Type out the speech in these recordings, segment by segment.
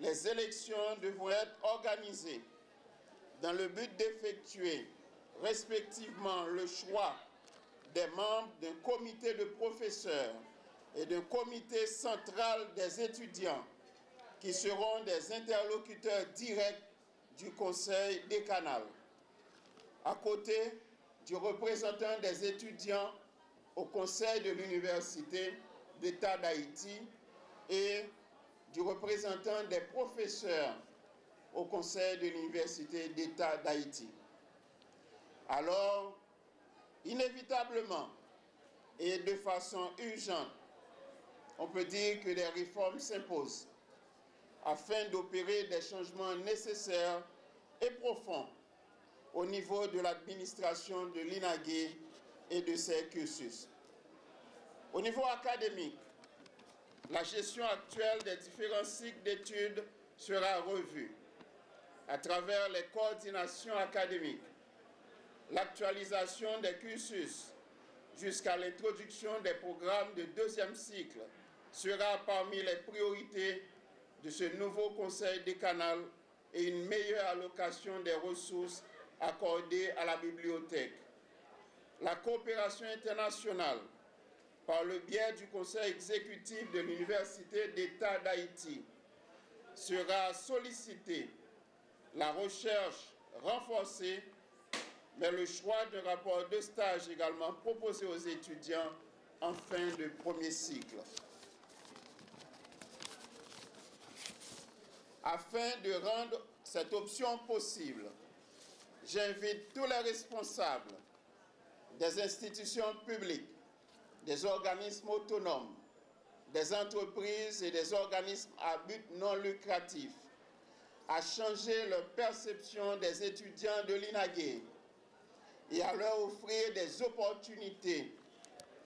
Les élections devront être organisées dans le but d'effectuer respectivement le choix des membres d'un comité de professeurs et d'un comité central des étudiants qui seront des interlocuteurs directs du conseil décanal, à côté du représentant des étudiants au conseil de l'Université d'État d'Haïti et du représentant des professeurs au conseil de l'Université d'État d'Haïti. Alors, inévitablement et de façon urgente, on peut dire que des réformes s'imposent afin d'opérer des changements nécessaires et profonds au niveau de l'administration de l'INAGUE et de ses cursus. Au niveau académique, la gestion actuelle des différents cycles d'études sera revue à travers les coordinations académiques, l'actualisation des cursus jusqu'à l'introduction des programmes de deuxième cycle sera parmi les priorités de ce nouveau conseil décanal et une meilleure allocation des ressources accordées à la bibliothèque. La coopération internationale par le biais du conseil exécutif de l'Université d'État d'Haïti sera sollicitée, la recherche renforcée, mais le choix d'un rapport de stage également proposé aux étudiants en fin de premier cycle. Afin de rendre cette option possible, j'invite tous les responsables des institutions publiques, des organismes autonomes, des entreprises et des organismes à but non lucratif à changer leur perception des étudiants de l'INAGUE et à leur offrir des opportunités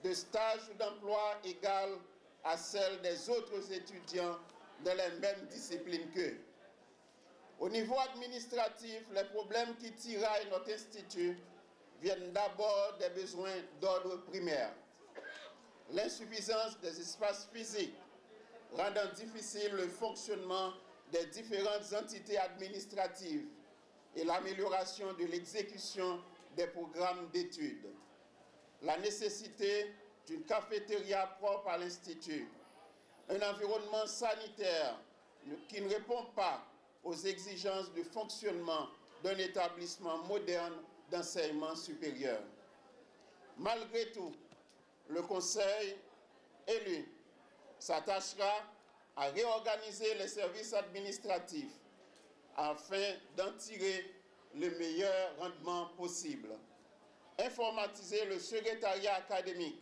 de stage ou d'emploi égales à celles des autres étudiants dans les mêmes disciplines qu'eux. Au niveau administratif, les problèmes qui tiraillent notre institut viennent d'abord des besoins d'ordre primaire. L'insuffisance des espaces physiques rendant difficile le fonctionnement des différentes entités administratives et l'amélioration de l'exécution des programmes d'études. La nécessité d'une cafétéria propre à l'Institut, un environnement sanitaire qui ne répond pas aux exigences de fonctionnement d'un établissement moderne d'enseignement supérieur. Malgré tout, le Conseil élu s'attachera à réorganiser les services administratifs afin d'en tirer le meilleur rendement possible. Informatiser le secrétariat académique,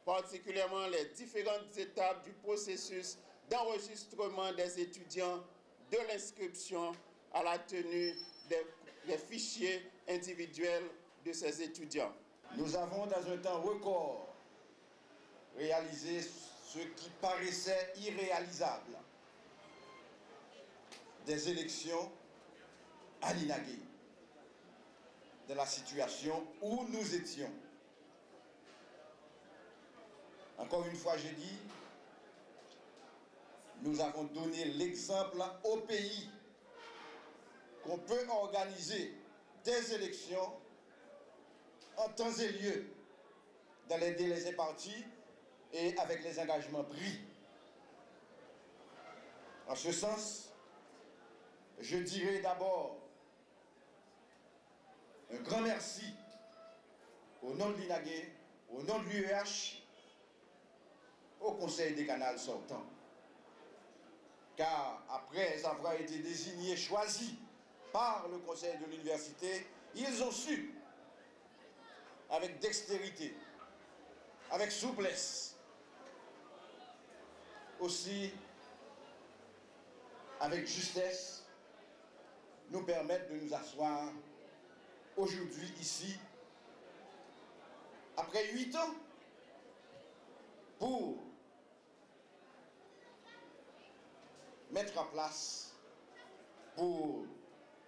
particulièrement les différentes étapes du processus d'enregistrement des étudiants de l'inscription à la tenue des fichiers individuels de ces étudiants. Nous avons, dans un temps record, réalisé ce qui paraissait irréalisable, des élections à l'INAGUE, de la situation où nous étions. Encore une fois, j'ai dit, nous avons donné l'exemple au pays qu'on peut organiser des élections en temps et lieu, dans les délais impartis et avec les engagements pris. En ce sens, je dirais d'abord un grand merci au nom de l'INAGUE, au nom de l'UEH, au Conseil décanal sortant. Car après avoir été désignés, choisis par le Conseil de l'Université, ils ont su, avec dextérité, avec souplesse, aussi avec justesse, nous permettre de nous asseoir aujourd'hui ici, après 8 ans, pour mettre en place pour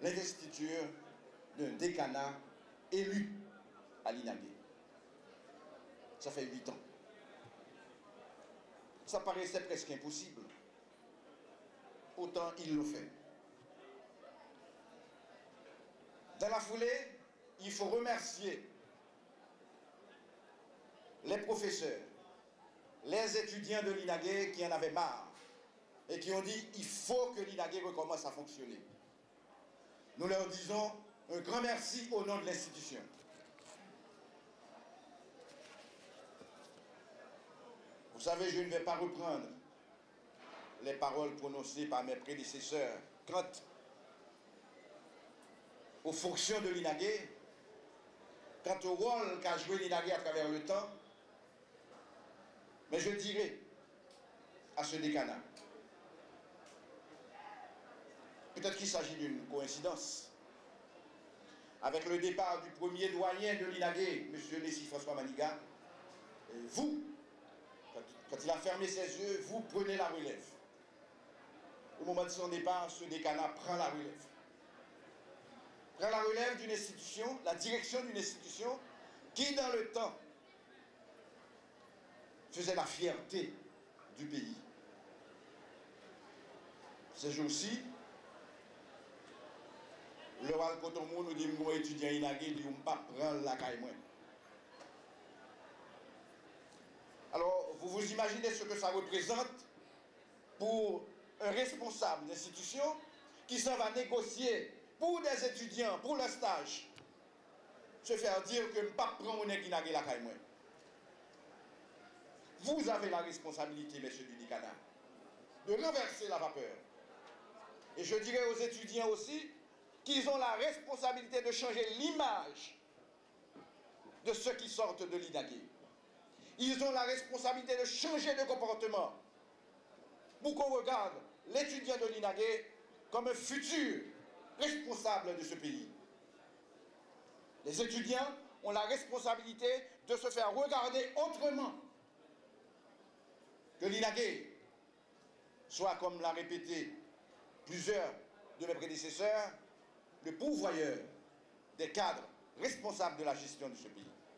l'investiture d'un décanat élu à l'INAGE. Ça fait 8 ans. Ça paraissait presque impossible. Pourtant, il le fait. Dans la foulée, il faut remercier les professeurs, les étudiants de l'INAGE qui en avaient marre et qui ont dit il faut que l'INAGE recommence à fonctionner. Nous leur disons un grand merci au nom de l'institution. Vous savez, je ne vais pas reprendre les paroles prononcées par mes prédécesseurs quant aux fonctions de l'INAGE, quant au rôle qu'a joué l'INAGE à travers le temps, mais je dirais à ce décanat, peut-être qu'il s'agit d'une coïncidence, avec le départ du premier doyen de l'INAGE, M. Nessi-François Manigat, vous, quand il a fermé ses yeux, vous prenez la relève. Au moment de son départ, ce décanat prend la relève. Prend la relève d'une institution, la direction d'une institution qui, dans le temps, faisait la fierté du pays. Ces jours-ci, le Val Cotomou nous dit que les étudiants INAGE ne vont pas prendre la caille. Alors, vous vous imaginez ce que ça représente pour un responsable d'institution qui s'en va négocier pour des étudiants, pour leur stage, se faire dire que je ne peux pas prendre mon INAGE la caille. Vous avez la responsabilité, messieurs du décanat, de renverser la vapeur. Et je dirais aux étudiants aussi qu'ils ont la responsabilité de changer l'image de ceux qui sortent de l'INAGE. Ils ont la responsabilité de changer de comportement pour qu'on regarde l'étudiant de l'INAGE comme un futur responsable de ce pays. Les étudiants ont la responsabilité de se faire regarder autrement. Que l'INAGE soit, comme l'a répété plusieurs de mes prédécesseurs, le pourvoyeur des cadres responsables de la gestion de ce pays.